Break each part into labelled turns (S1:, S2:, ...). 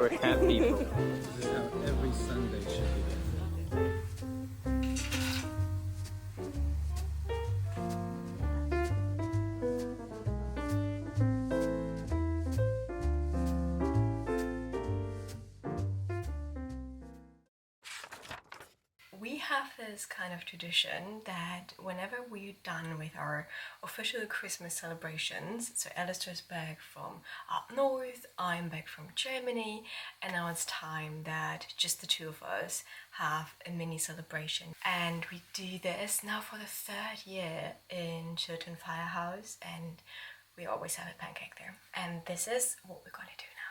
S1: We're cat people.
S2: This is how every Sunday should begin.
S3: We have this kind of tradition that whenever we're done with our official Christmas celebrations, so Alistair's back from up north, I'm back from Germany, and now it's time that just the two of us have a mini celebration. And we do this now for the 3rd year in Chiltern Firehouse, and we always have a pancake there. And this is what we're gonna do now.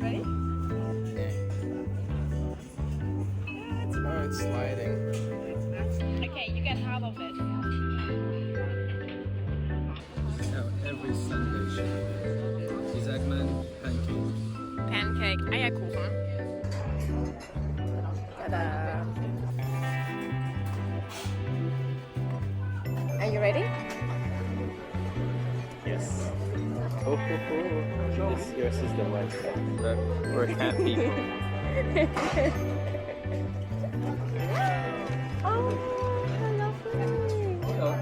S3: Ready?
S2: Oh, it's sliding.
S3: Okay, you get half of it.
S2: This is how every Sunday should begin. Die sagt man Pancake.
S3: Pancake, Eierkuchen. Ta-da! Are you ready?
S1: Yes. Oh, yours is the white stuff. Look, we're cat people.
S3: Oh, how lovely!
S1: Oh,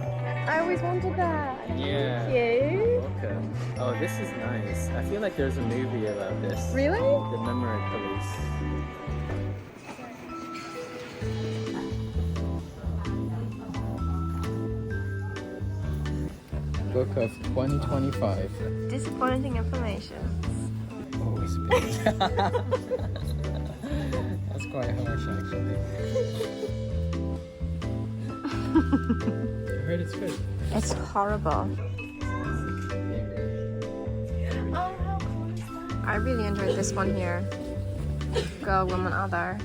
S3: I always wanted that.
S1: yeah.
S3: Thank you.
S1: Okay. Oh, this is nice. I feel like there's a movie about this.
S3: Really?
S1: The Memory Police.
S2: Book of 2025.
S3: Disappointing information.
S2: Always big. That's quite harsh, actually. I heard it's good.
S3: It's horrible. I really enjoyed this one here. Girl, woman, other.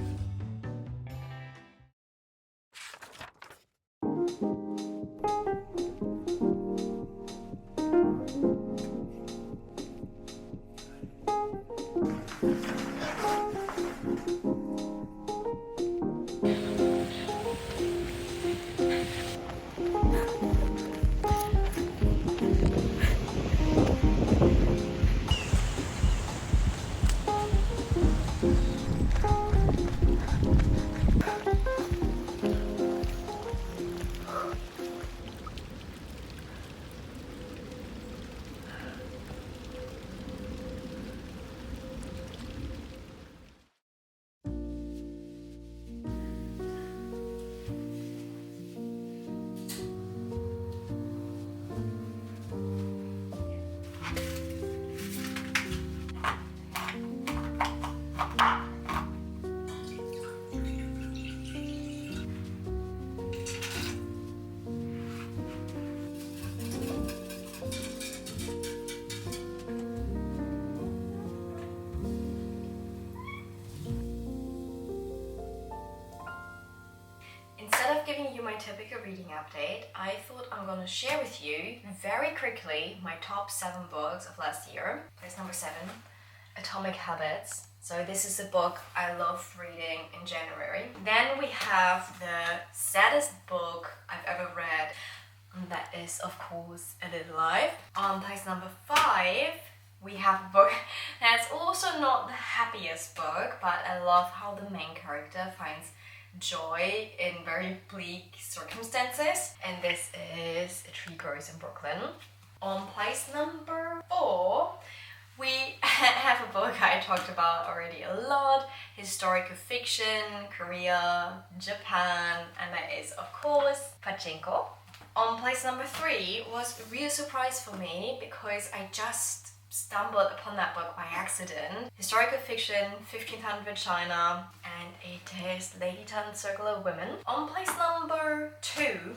S3: Instead of giving you my typical reading update, I thought I'm gonna share with you very quickly my top 7 books of last year. Place number 7, Atomic Habits. So this is a book I love reading in January. Then we have the saddest book I've ever read, and that is of course A Little Life. On place number 5, we have a book that's also not the happiest book, but I love how the main character finds joy in very bleak circumstances, and this is A Tree Grows in Brooklyn. On place number 4, we have a book I talked about already a lot, historical fiction, Korea, Japan, and that is of course Pachinko. On place number 3 was a real surprise for me because I just stumbled upon that book by accident. Historical fiction, 1500 China, and it is Lady Tan Circle of Women. On place number 2,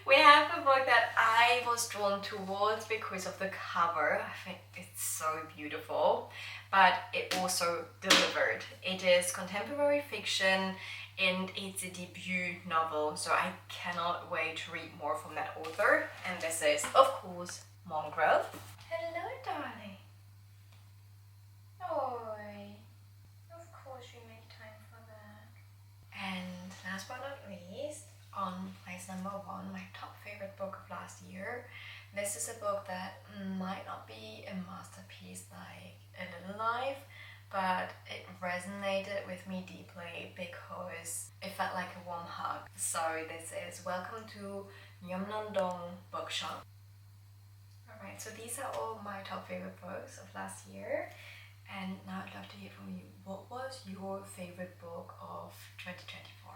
S3: we have a book that I was drawn towards because of the cover. I think it's so beautiful, but it also delivered. It is contemporary fiction and it's a debut novel, so I cannot wait to read more from that author. And this is, of course, Mongrel. Hello, darling. Oi. Of course we make time for that. number 1, my top favorite book of last year. This is a book that might not be a masterpiece like A Little Life, but it resonated with me deeply because it felt like a warm hug. So this is Welcome to Yeomnam-dong Bookshop. Alright, so these are all my top favorite books of last year. And now I'd love to hear from you. What was your favorite book of 2024?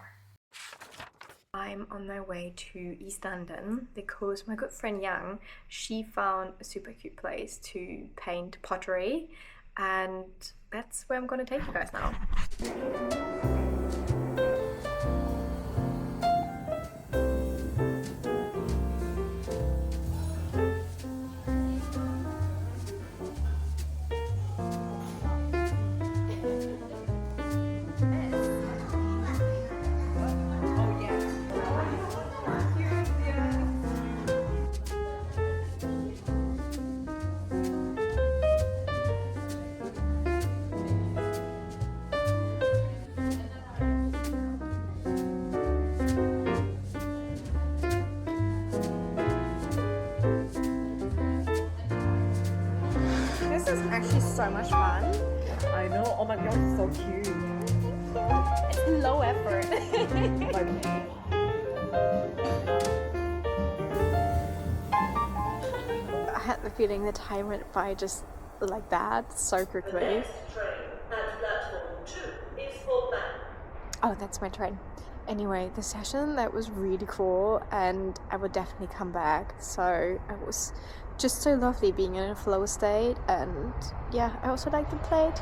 S3: I'm on my way to East London because my good friend Yang, she found a super cute place to paint pottery, and that's where I'm gonna take you guys now. This is actually so much fun.
S4: I know. Oh my god, it's so cute.
S3: It's low effort. I had the feeling the time went by just like that, so quickly.
S4: Train at platform 2 is for man.
S3: Oh, that's my train. Anyway, the session, that was really cool and I would definitely come back. So it was just so lovely being in a flow state, and yeah, I also like the plate.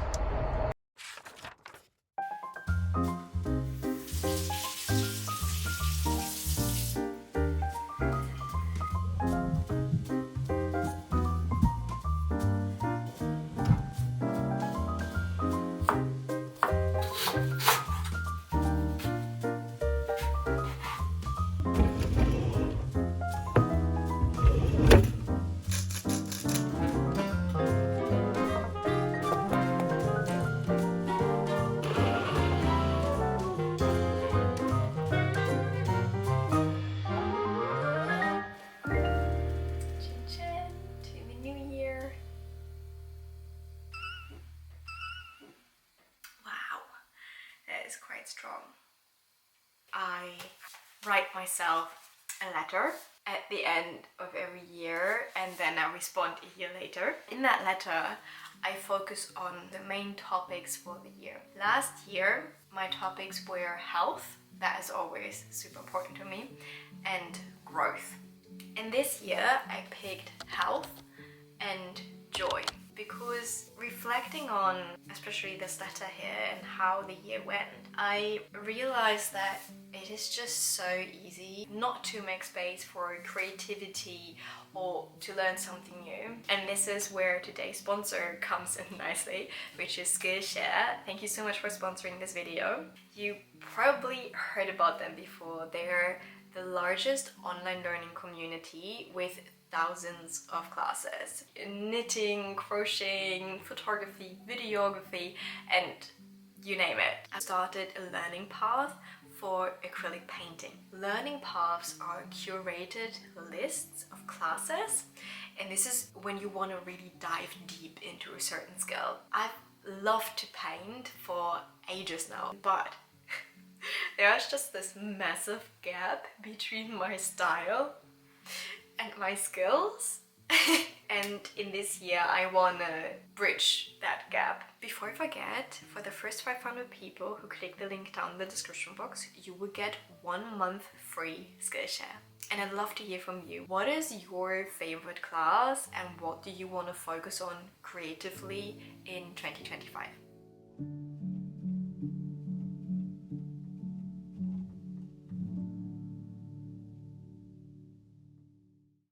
S3: Quite strong. I write myself a letter at the end of every year, and then I respond a year later. In that letter, I focus on the main topics for the year. Last year, my topics were health, that is always super important to me, and growth. And this year, I picked health and joy, because reflecting on especially this letter here and how the year went, I realized that it is just so easy not to make space for creativity or to learn something new. And this is where today's sponsor comes in nicely, which is Skillshare. Thank you so much for sponsoring this video. You probably heard about them before. They're the largest online learning community with thousands of classes. Knitting, crocheting, photography, videography, and you name it. I started a learning path for acrylic painting. Learning paths are curated lists of classes, and this is when you want to really dive deep into a certain skill. I've loved to paint for ages now, but there's just this massive gap between my style and my skills. And in this year I wanna bridge that gap. Before I forget, for the first 500 people who click the link down in the description box, you will get 1 month free Skillshare. And I'd love to hear from you. What is your favorite class and what do you want to focus on creatively in 2025?